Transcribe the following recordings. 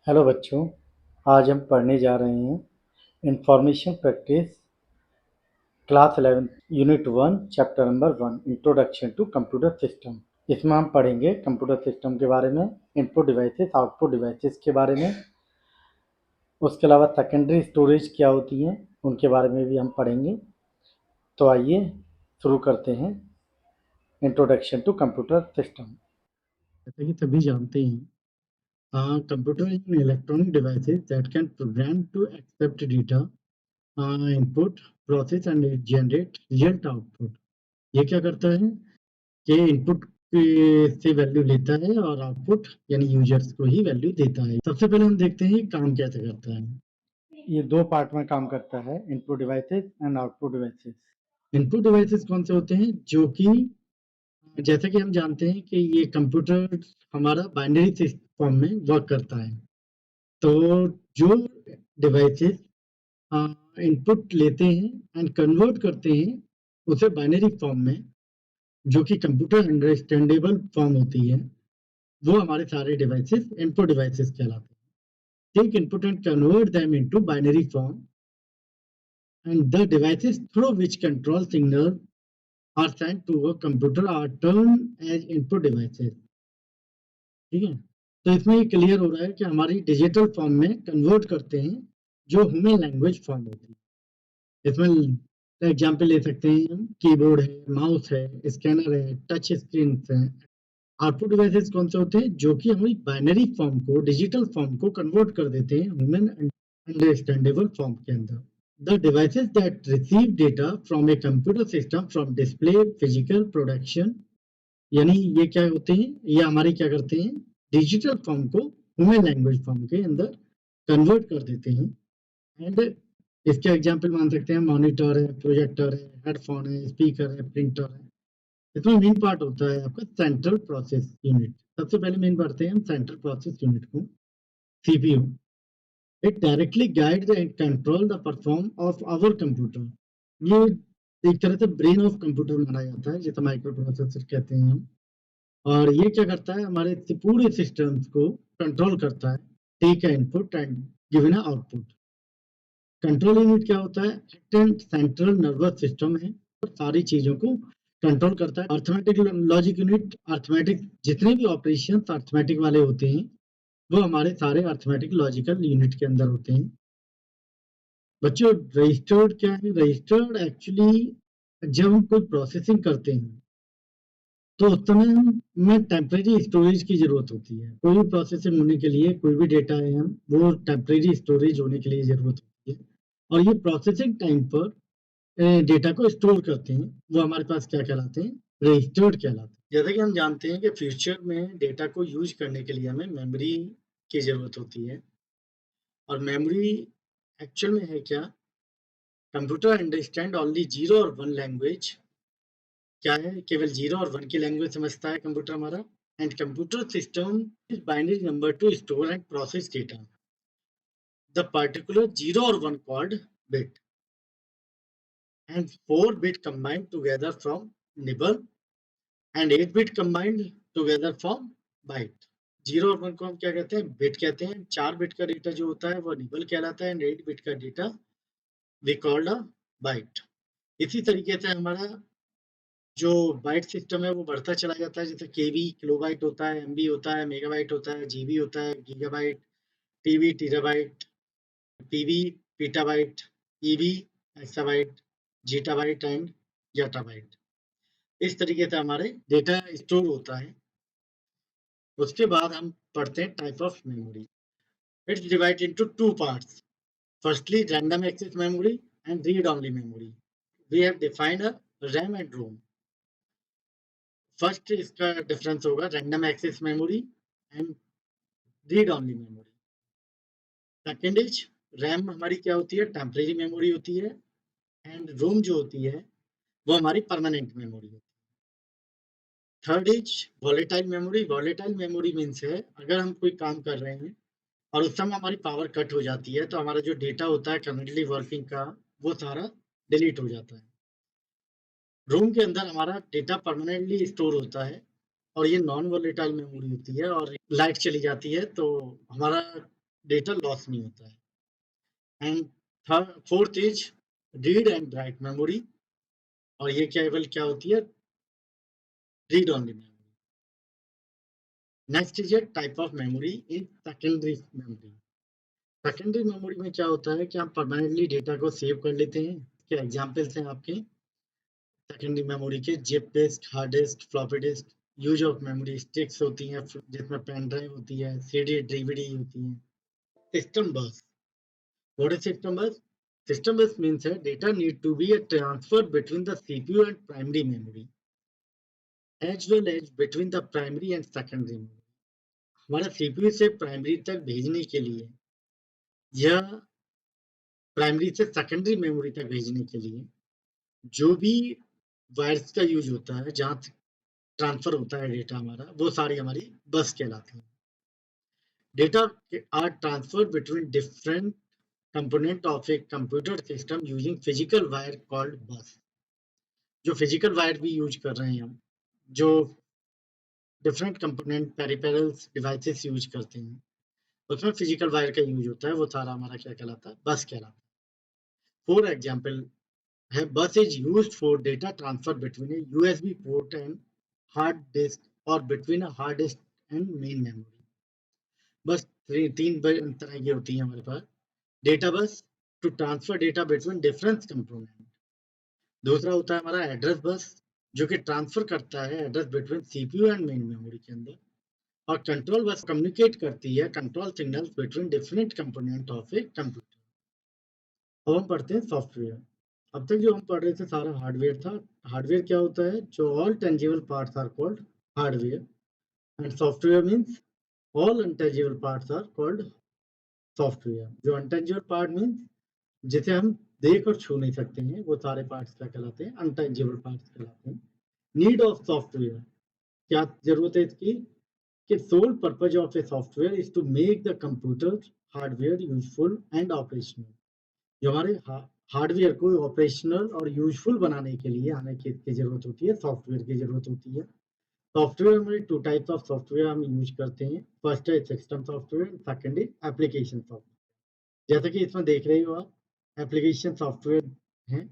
Hello बच्चों, आज हम पढ़ने जा रहे हैं information practice class 11 unit 1 chapter number 1 introduction to computer system. इसमें हम पढ़ेंगे कंप्यूटर सिस्टम के बारे में, इनपुट डिवाइसेस, आउटपुट डिवाइसेस के बारे में। उसके अलावा सेकेंडरी स्टोरेज क्या होती हैं उनके बारे में भी हम पढ़ेंगे। तो आइए शुरू करते हैं इंट्रोडक्शन टू कंप्यूटर सिस्टम। जैसा कि सभी जानते हैं, computer is an electronic devices that can program to accept data, input, process and generate result output। ये क्या करता है कि इनपुट से वैल्यू लेता है और आउटपुट यानी यूजर्स को ही वैल्यू देता है। सबसे पहले हम देखते हैं काम कैसे करता है। ये दो पार्ट में काम करता है, input devices and output devices. Input devices कौन से होते हैं, जो कि जैसा कि हम जानते हैं कि ये कंप्यूटर हमारा बाइनरी फॉर्म में वर्क करता है। तो जो डिवाइसेस इनपुट लेते हैं एंड कन्वर्ट करते हैं उसे बाइनरी फॉर्म में, जो कि कंप्यूटर अंडरस्टैंडेबल फॉर्म होती है, वो हमारे सारे डिवाइसेस इनपुट डिवाइसेस कहलाते हैं। Take input and convert them into binary form and the devices through which control signal are sent to a computer are turn as input devices. ठीक है, तो इसमें ये क्लियर हो रहा है कि हमारी डिजिटल फॉर्म में कन्वर्ट करते हैं जो ह्यूमन लैंग्वेज फॉर्म होती है। इसमें एग्जाम्पल ले सकते हैं हम, कीबोर्ड है, माउस है, स्कैनर है, टच स्क्रीन है। आउटपुट डिवाइसेस कौन से होते हैं, जो कि हमारी बाइनरी फॉर्म को, डिजिटल फॉर्म को कन्वर्ट कर देते हैं ह्यूमन अंडरस्टैंडेबल फॉर्म के अंदर। The devices that receive data from A computer system from display physical production, यानी ये क्या होते हैं, ये हमारे क्या करते हैं, डिजिटल फॉर्म को ह्यूमन लैंग्वेज फॉर्म के अंदर कन्वर्ट कर देते हैं। एंड इसके एग्जाम्पल मान सकते हैं, मॉनिटर है, प्रोजेक्टर है, हेडफोन है, स्पीकर है, प्रिंटर है। इसमें मेन पार्ट होता है आपका सेंट्रल प्रोसेस यूनिट। सबसे पहले मेन पढ़ते हैं हम सेंट्रल प्रोसेस यूनिट को, CPU. It directly guide and control the perform of our computer. ये एक तरह से ब्रेन ऑफ कंप्यूटर माना जाता है, जिसे माइक्रो प्रोसेसर कहते हैं हम। और ये क्या करता है, हमारे पूरे सिस्टम्स को कंट्रोल करता है। Take a input and given a output. Control unit क्या होता है, सेंट्रल नर्वस सिस्टम है और सारी चीजों को कंट्रोल करता है। अर्थमेटिक लॉजिक यूनिट, अर्थमेटिक जितने भी ऑपरेशन अर्थमेटिक वाले होते हैं, वो हमारे सारे अर्थमेटिक लॉजिकल यूनिट के अंदर होते हैं। बच्चों, रजिस्टर्ड क्या है, रजिस्टर्ड एक्चुअली जब हम कोई प्रोसेसिंग करते हैं तो उस समय में टेम्परेरी स्टोरेज की जरूरत होती है। कोई भी प्रोसेसिंग होने के लिए, कोई भी डेटा है हम, वो टेम्परेरी स्टोरेज होने के लिए जरूरत होती है। और ये प्रोसेसिंग टाइम पर डेटा को स्टोर करते हैं, वो हमारे पास क्या कहलाते हैं, रजिस्टर्ड कहलाते हैं। जैसा कि हम जानते हैं कि फ्यूचर में डेटा को यूज करने के लिए हमें मेमोरी की जरूरत होती है। और मेमोरी एक्चुअल में है क्या, कंप्यूटर अंडरस्टैंड ओनली 0 और 1 लैंग्वेज। क्या है, केवल 0 और 1 की लैंग्वेज समझता है कंप्यूटर हमारा। And computer system is binary number two store and process data. The particular 0 और 1 called bit and 4 bit combined together from nibble and 8 bit combined together from byte। 0 और 1 को हम क्या कहते हैं, बिट कहते हैं। 4 बिट का डेटा जो होता है वो निबल कहलाता है एंड 8 बिट का data we called a byte. इसी तरीके से हमारा जो बाइट सिस्टम है वो बढ़ता चला जाता है, जैसे केबी किलोबाइट होता है, एमबी होता है, मेगाबाइट होता है, जीबी होता है, gigabyte, TB terabyte, PB petabyte, EB exabyte, zettabyte and yottabyte. इस तरीके से हमारे डेटा स्टोर होता है। उसके बाद हम पढ़ते हैं type of memory. It's divide into two parts. Firstly random access memory and read only memory. We have defined a RAM and ROM. First इसका डिफरेंस होगा random access memory and read only memory. Second is RAM हमारी क्या होती है, temporary memory होती है। And रोम जो होती है वो हमारी परमानेंट मेमोरी होती है। Third is volatile memory. Volatile memory means है, अगर हम कोई काम कर रहे हैं और उस समय हमारी पावर कट हो जाती है तो हमारा जो डेटा होता है करंटली वर्किंग का, वो सारा डिलीट हो जाता है। रोम के अंदर हमारा डेटा परमानेंटली स्टोर होता है और ये नॉन वॉलेटाइल मेमोरी होती है। और लाइट चली जाती है तो हमारा डेटा लॉस नहीं होता है। And fourth is read and write memory, और ये केवल क्या होती है, read only memory. Next is a type of memory in secondary memory. Secondary memory में क्या होता है कि हम परमानेंटली डेटा को सेव कर लेते हैं। क्या एग्जांपल्स हैं आपके सेकेंडरी मेमोरी के? Zip disk, hard disk, floppy disk. Use of memory sticks होती हैं जिसमें पेन ड्राइव होती है, सीडी डीवीडी होती है। सिस्टम बस, व्हाट इज सिस्टम बस? System bus means that data need to be transferred between the CPU and primary memory, as well as between the primary and secondary memory. हमारा CPU से primary तक भेजने के लिए या प्राइमरी से सेकेंडरी मेमोरी तक भेजने के लिए जो भी वायर्स का यूज होता है, जहाँ ट्रांसफर होता है डेटा हमारा, वो सारी हमारी बस कहलाती है। Data are transferred between different component of a computer system using physical wire called bus। जो फिजिकल वायर भी यूज कर रहे हैं हम, जो different component peripherals devices use करते हैं, उसमें फिजिकल वायर का यूज होता है, वो सारा हमारा क्या कहलाता है, बस कहलाता है। फॉर एग्जांपल है, bus is used for data transfer between a USB port and hard disk और between a hard disk and main memory. Bus तीन तरह की होती है हमारे पास। Data bus to transfer data between different component. दूसरा होता है हमारा एड्रेस बस, जो कि ट्रांसफर करता है address between CPU and main memory के अंदर। और कंट्रोल बस कम्युनिकेट करती है control signals between different component of a computer. अब हम पढ़ते हैं सॉफ्टवेयर। अब तक जो हम पढ़ रहे थे सारा हार्डवेयर था। हार्डवेयर क्या होता है? जो all tangible parts are called hardware, and software means all untangible parts are called software. जो अनटेंजिबल पार्ट मीन्स जिसे हम देख और छू नहीं सकते हैं, वो सारे पार्ट्स क्या कहलाते हैं? अनटेंजिबल पार्ट्स कहलाते हैं। नीड ऑफ सॉफ्टवेयर, क्या जरूरत है इसकी? कि sole purpose of a software is to make the computer hardware useful and operational। जो हमारे हार्डवेयर को ऑपरेशनल और यूजफुल बनाने के लिए हमें किसकी जरूरत होती है? सॉफ्टवेयर की जरूरत होती है। सॉफ्टवेयर में टू टाइप्स ऑफ सॉफ्टवेयर हम यूज करते हैं। फर्स्ट है सिस्टम सॉफ्टवेयर, सेकंड है एप्लीकेशन सॉफ्टवेयर। जैसा कि इसमें देख रहे हो आप, एप्लीकेशन सॉफ्टवेयर है,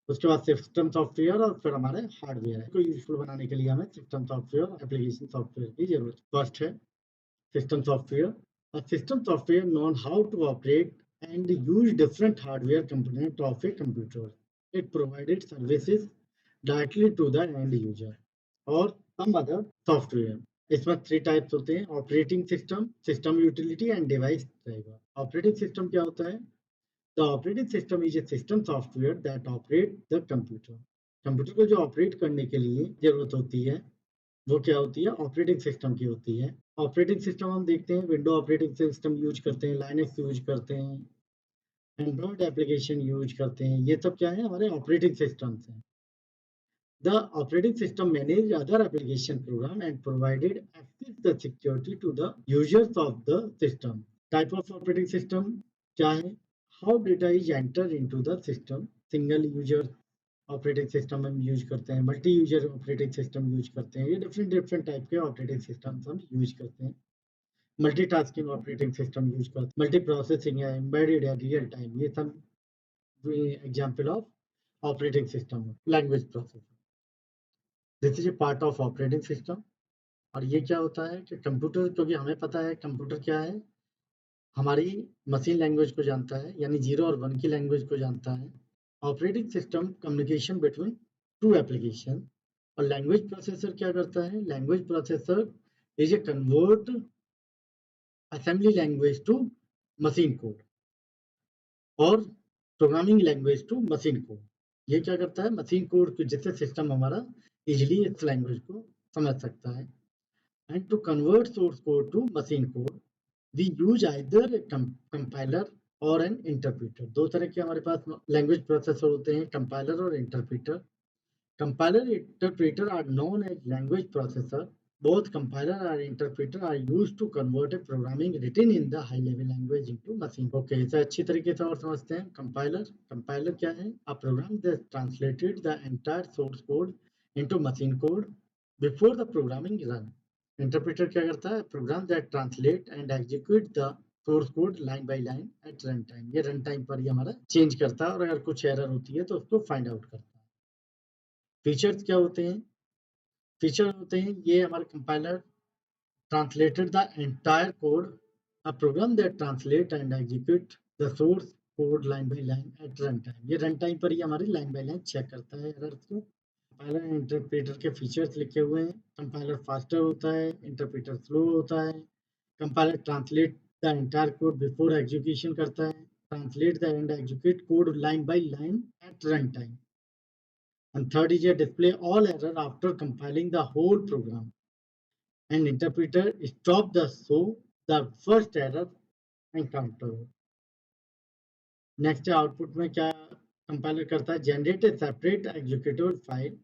उसके बाद सिस्टम सॉफ्टवेयर, और फिर हमारे हार्डवेयर है। को यूजफुल बनाने के लिए हमें सिस्टम सॉफ्टवेयर और एप्लीकेशन सॉफ्टवेयर की जरूरत। फर्स्ट है system software. A system software known how to operate and use different hardware components of a computer. It provided services directly to the end user or some other software. इसमें 3 types होते हैं: operating system, system utility and device driver. Operating system क्या होता है? The operating system is a system software that operate the computer. Computer को जो operate करने के लिए जरूरत होती है, वो क्या होती है? ऑपरेटिंग सिस्टम की होती है। ऑपरेटिंग सिस्टम हम देखते हैं, विंडो ऑपरेटिंग सिस्टम यूज करते हैं, लाइनक्स यूज करते हैं, एंड्रॉइड एप्लीकेशन यूज करते हैं। ये सब क्या है? हमारे ऑपरेटिंग सिस्टम्स हैं। The operating system manage other application program and provided access the security to the users of the system. Type of operating system क्या है? How data is enter into the system. Single user operating system हम use करते हैं, multi user operating system use करते हैं। ये different different type के operating system हम यूज करते हैं। मल्टीटास्किंग ऑपरेटिंग सिस्टम यूज करते हैं, मल्टी प्रोसेसिंग है, एम्बेडेड है, रियल टाइम, ये सब example of operating system. Language processor, this is a part of operating system. और ये क्या होता है कि कंप्यूटर, क्योंकि हमें पता है कंप्यूटर क्या है, हमारी मशीन लैंग्वेज को जानता है, यानी 0 और 1 की लैंग्वेज को जानता है। Operating system communication between two application. और लैंग्वेज प्रोसेसर क्या करता है? Language processor is a convert assembly language to machine code और programming language to machine code. ये क्या करता है? मशीन कोड जिससे सिस्टम हमारा इजिली इस लैंग्वेज को समझ सकता है। And to convert source code to machine code we use either compiler और एन इंटरप्रीटर। दो तरह के हमारे पास लैंग्वेज प्रोसेसर होते हैं, कंपाइलर और interpreter. Compiler and interpreter are known as language processor. Both compiler and interpreter are used to convert a programming written in the high-level language into machine. Okay, इसे अच्छी तरीके से और समझते हैं। Compiler क्या है? A program that translated the entire source code into machine code before the programming run. Interpreter क्या करता है? Program that translate and execute the source code line by line at run time. ये run time पर ही हमारा change करता है और अगर कुछ एरर होती है तो उसको फाइंड आउट करता है। फीचर्स क्या होते हैं? फीचर होते हैं ये हमारे compiler translated the entire code, a program that translate and execute the source code line by line at runtime। ये runtime पर ही हमारी line by line चेक करता है एरर्स को। कंपाइलर एंड इंटरप्रेटर के फीचर्स लिखे हुए हैं। कंपाइलर फास्टर होता है, इंटरप्रेटर स्लो होता है। Compiler translate the entire code before execution करता है, translate the end execute code line by line at run time. And third is a display all error after compiling the whole program, and interpreter stop the show the first error encounter। Next output में क्या compiler करता है? Generate a separate executable file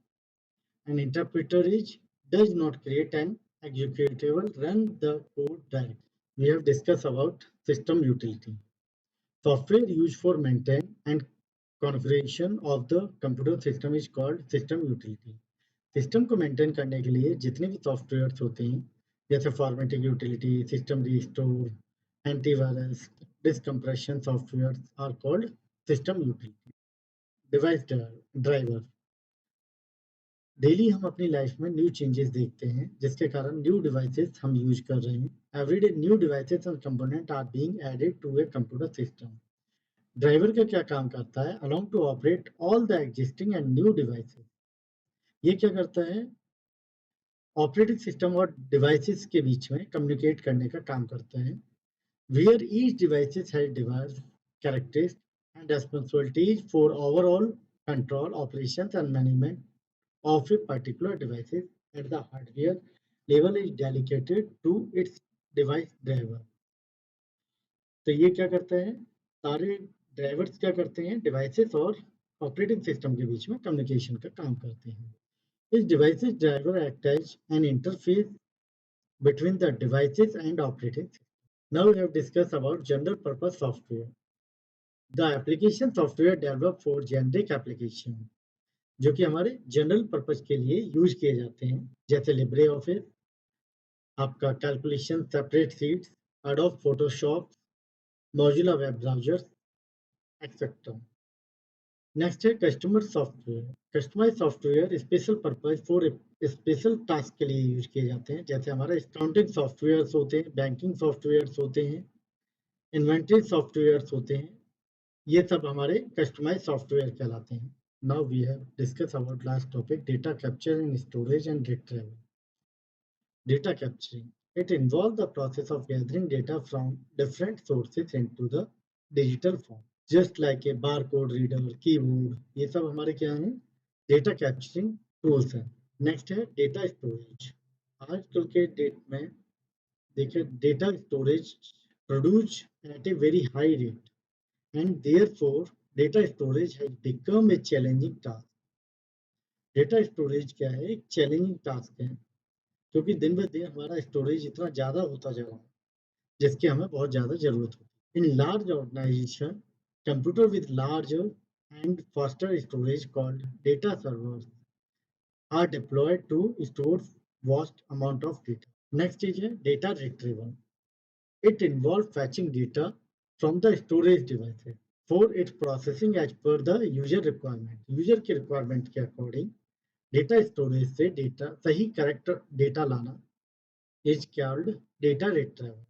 and interpreter is does not create an executable, run the code direct। We have discussed about system utility, software used for maintain and configuration of the computer system is called system utility। System को maintain करने के लिए जितने भी softwares होते हैं, जैसे formatting utility, system restore, antivirus, disk compression software are called system utility. Device driver, daily हम अपनी लाइफ में न्यू चेंजेस देखते हैं जिसके कारण न्यू डिवाइसेस हम यूज कर रहे हैं। Everyday new devices and component are being added to a computer system. Driver का क्या काम करता है? Along to operate all the existing and new devices. ये क्या करता है? ऑपरेटिंग सिस्टम और डिवाइसेस के बीच में कम्युनिकेट करने का काम करता है। Where each devices has device characteristics and responsibilities for overall control, operations and management of a particular devices at the hardware level is delegated to its device driver. तो ये क्या करता है? सारे ड्राइवर्स क्या करते हैं? डिवाइसेस और ऑपरेटिंग सिस्टम के बीच में कम्युनिकेशन का काम करते हैं। Each device's driver acts as an interface between the devices and operating system। Now we have discussed about general purpose software, the application software developed for generic application, जो कि हमारे general purpose के लिए use किए जाते हैं, जैसे LibreOffice, आपका कैलकुलेशन स्प्रेडशीट्स, एडोब फोटोशॉप, मौजूदा वेब ब्राउजर्स एक्सेट्रा। नेक्स्ट है customer software. Customize software special purpose for special task के लिए यूज किए जाते हैं, जैसे हमारे अकाउंटिंग सॉफ्टवेयर्स होते हैं, बैंकिंग सॉफ्टवेयर्स होते हैं, इन्वेंटरी सॉफ्टवेयर्स होते हैं। ये सब हमारे कस्टमाइज सॉफ्टवेयर कहलाते हैं। Now we have discuss about last topic, data capture and storage and retrieval. Data capturing, it involve the process of gathering data from different sources into the digital form, just like a barcode reader, keyboard. ये सब हमारे क्या हैं? Data capturing tools हैं। Next है data storage. आजकल के date में देखिए data storage produce at a very high rate and therefore data storage has become a challenging task. Data storage क्या है? एक चैलेंजिंग टास्क है, क्योंकि दिन ब दिन हमारा स्टोरेज इतना ज़्यादा होता जा रहा है जिसकी हमें बहुत ज़्यादा ज़रूरत होती है। In large organisation, computer with larger and faster storage called data servers are deployed to store vast amount of data। Next is data retrieval. It involves fetching data from the storage devices for its processing as per the user requirement। User के requirement के according data storage से data सही correct data लाना is called data retrieval।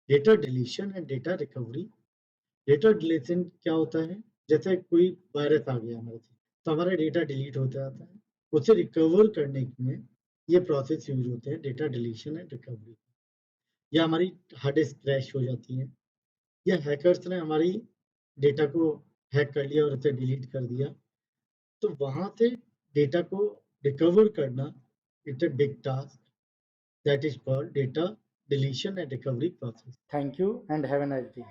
Data deletion and data recovery। Data deletion क्या होता है? जैसे कोई वायरस आ गया हमारे से, तो हमारा डेटा डिलीट होता जाता है, उसे रिकवर करने में ये प्रोसेस यूज होते हैं, डेटा डिलीशन एंड रिकवरी। या हमारी हार्ड डिस्क क्रैश हो जाती है, या हैकर्स ने हमारी डेटा को हैक कर लिया और उसे डिलीट कर दिया, तो वहाँ से डेटा को रिकवर करना it's a big task, that is called data deletion and recovery process. Thank you and have a nice day.